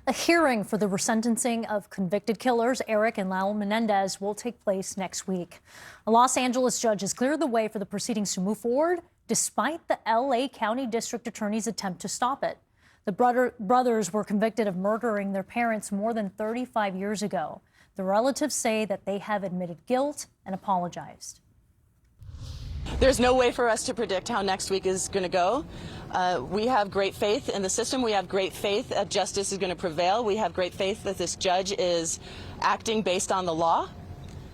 A hearing for the resentencing of convicted killers Eric and Lyle Menendez will take place next week. A Los Angeles judge has cleared the way for the proceedings to move forward, despite the LA County District Attorney's attempt to stop it. The brothers were convicted of murdering their parents more than 35 years ago. The relatives say that they have admitted guilt and apologized. There's no way for us to predict how next week is going to go. We have great faith in the system. We have great faith that justice is going to prevail. We have great faith that this judge is acting based on the law.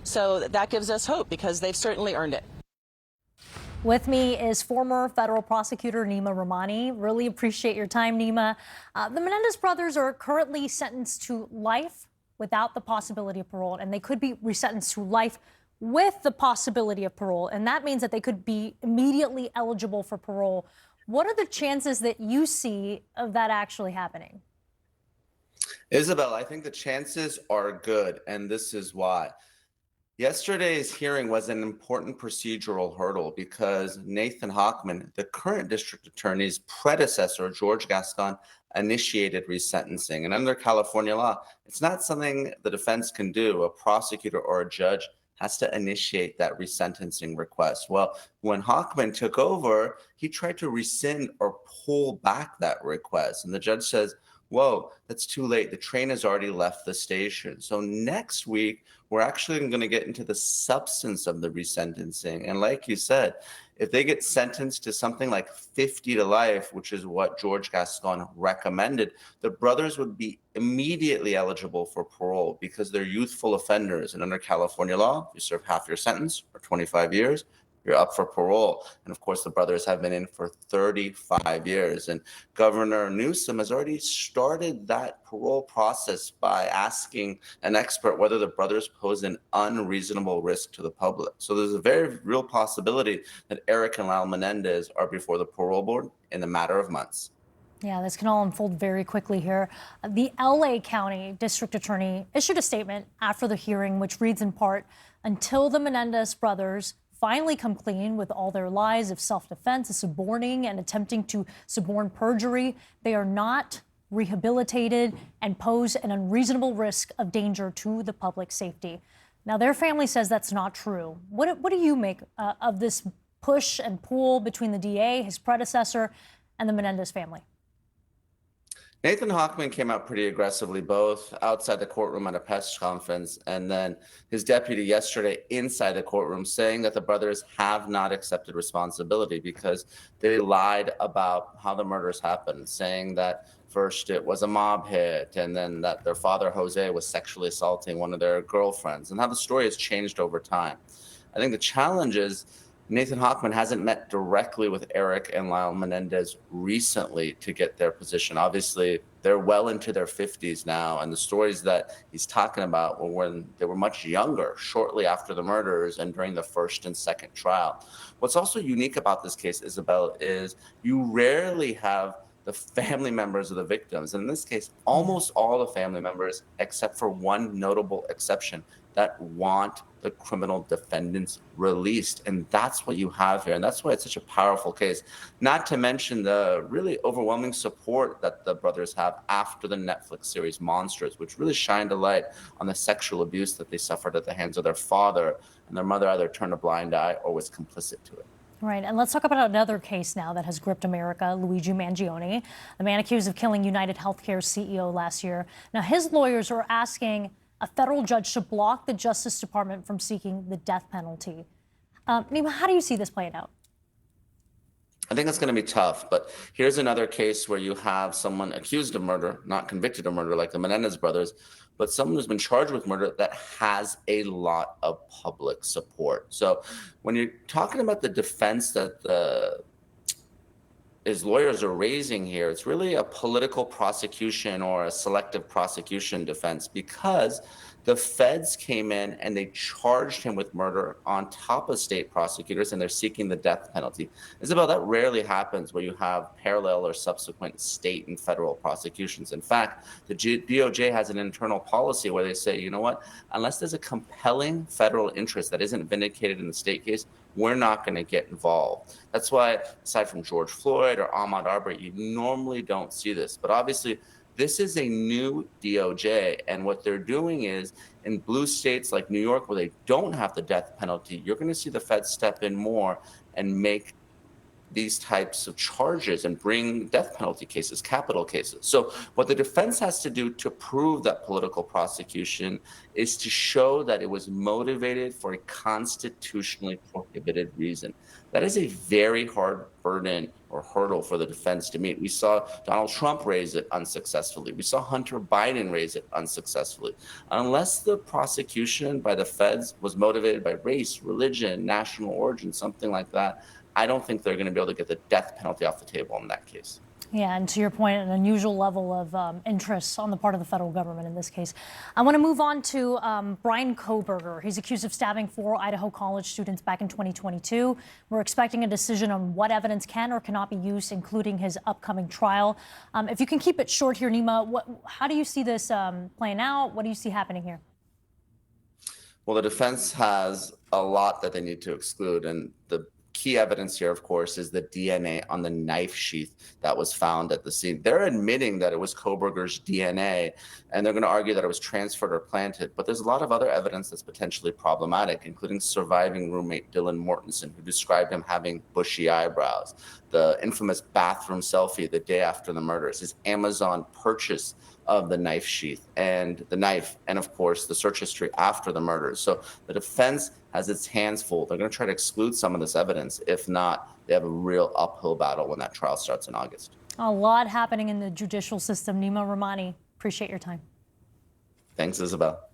So that gives us hope because they've certainly earned it. With me is former federal prosecutor Neama Rahmani. Really appreciate your time, Neama. The Menendez brothers are currently sentenced to life without the possibility of parole, and they could be resentenced to life with the possibility of parole, and that means that they could be immediately eligible for parole. What are the chances that you see of that actually happening? Isabel, I think the chances are good, and this is why. Yesterday's hearing was an important procedural hurdle because Nathan Hochman, the current district attorney's predecessor, George Gascon, initiated resentencing. And under California law, it's not something the defense can do. A prosecutor or a judge has to initiate that resentencing request. Well, when Hochman took over, he tried to rescind or pull back that request. And the judge says, whoa, that's too late. The train has already left the station. So next week, we're actually going to get into the substance of the resentencing. And like you said, if they get sentenced to something like 50 to life, which is what George Gascon recommended, the brothers would be immediately eligible for parole because they're youthful offenders. And under California law, if you serve half your sentence or 25 years, you're up for parole. And of course, the brothers have been in for 35 years. And Governor Newsom has already started that parole process by asking an expert whether the brothers pose an unreasonable risk to the public. So there's a very real possibility that Eric and Lyle Menendez are before the parole board in a matter of months. Yeah, this can all unfold very quickly here. The LA County District Attorney issued a statement after the hearing, which reads in part, until the Menendez brothers finally come clean with all their lies of self-defense, suborning, and attempting to suborn perjury, they are not rehabilitated and pose an unreasonable risk of danger to the public safety. Now, their family says that's not true. What do you make of this push and pull between the DA, his predecessor, and the Menendez family? Nathan Hochman came out pretty aggressively, both outside the courtroom at a press conference and then his deputy yesterday inside the courtroom, saying that the brothers have not accepted responsibility because they lied about how the murders happened, saying that first it was a mob hit and then that their father, Jose, was sexually assaulting one of their girlfriends, and how the story has changed over time. I think the challenge is Nathan Hochman hasn't met directly with Eric and Lyle Menendez recently to get their position. Obviously, they're well into their 50s now, and the stories that he's talking about were when they were much younger, shortly after the murders and during the first and second trial. What's also unique about this case, Isabel, is you rarely have the family members of the victims. And in this case, almost all the family members, except for one notable exception, that want the criminal defendants released. And that's what you have here. And that's why it's such a powerful case. Not to mention the really overwhelming support that the brothers have after the Netflix series Monsters, which really shined a light on the sexual abuse that they suffered at the hands of their father. And their mother either turned a blind eye or was complicit to it. Right, and let's talk about another case now that has gripped America, Luigi Mangione, the man accused of killing United Healthcare's CEO last year. Now, his lawyers are asking a federal judge to block the Justice Department from seeking the death penalty. Neama, how do you see this playing out? I think it's going to be tough, but here's another case where you have someone accused of murder, not convicted of murder like the Menendez brothers, but someone who's been charged with murder that has a lot of public support. So when you're talking about the defense that his lawyers are raising here, it's really a political prosecution or a selective prosecution defense, because the feds came in and they charged him with murder on top of state prosecutors, and they're seeking the death penalty. Isabel, that rarely happens where you have parallel or subsequent state and federal prosecutions. In fact, the DOJ has an internal policy where they say, you know what, unless there's a compelling federal interest that isn't vindicated in the state case, we're not going to get involved. That's why, aside from George Floyd or Ahmaud Arbery, you normally don't see this. But obviously, This is a new DOJ, and what they're doing is in blue states like New York, where they don't have the death penalty, you're going to see the feds step in more and make these types of charges and bring death penalty cases, capital cases. So what the defense has to do to prove that political prosecution is to show that it was motivated for a constitutionally prohibited reason. That is a very hard burden or hurdle for the defense to meet. We saw Donald Trump raise it unsuccessfully. We saw Hunter Biden raise it unsuccessfully. Unless the prosecution by the feds was motivated by race, religion, national origin, something like that, I don't think they're going to be able to get the death penalty off the table in that case. Yeah, and to your point, an unusual level of interest on the part of the federal government in this case. I want to move on to Brian Kohberger. He's accused of stabbing 4 Idaho college students back in 2022. We're expecting a decision on what evidence can or cannot be used, including his upcoming trial. If you can keep it short here, Neama, how do you see this playing out? What do you see happening here? Well, the defense has a lot that they need to exclude, and the key evidence here, of course, is the DNA on the knife sheath that was found at the scene. They're admitting that it was Kohberger's DNA, and they're going to argue that it was transferred or planted. But there's a lot of other evidence that's potentially problematic, including surviving roommate Dylan Mortensen, who described him having bushy eyebrows, the infamous bathroom selfie the day after the murders, his Amazon purchase of the knife sheath and the knife, and of course the search history after the murders. So the defense has its hands full. They're going to try to exclude some of this evidence. If not, they have a real uphill battle when that trial starts in August. A lot happening in the judicial system. Neama Rahmani, appreciate your time. Thanks, Isabel.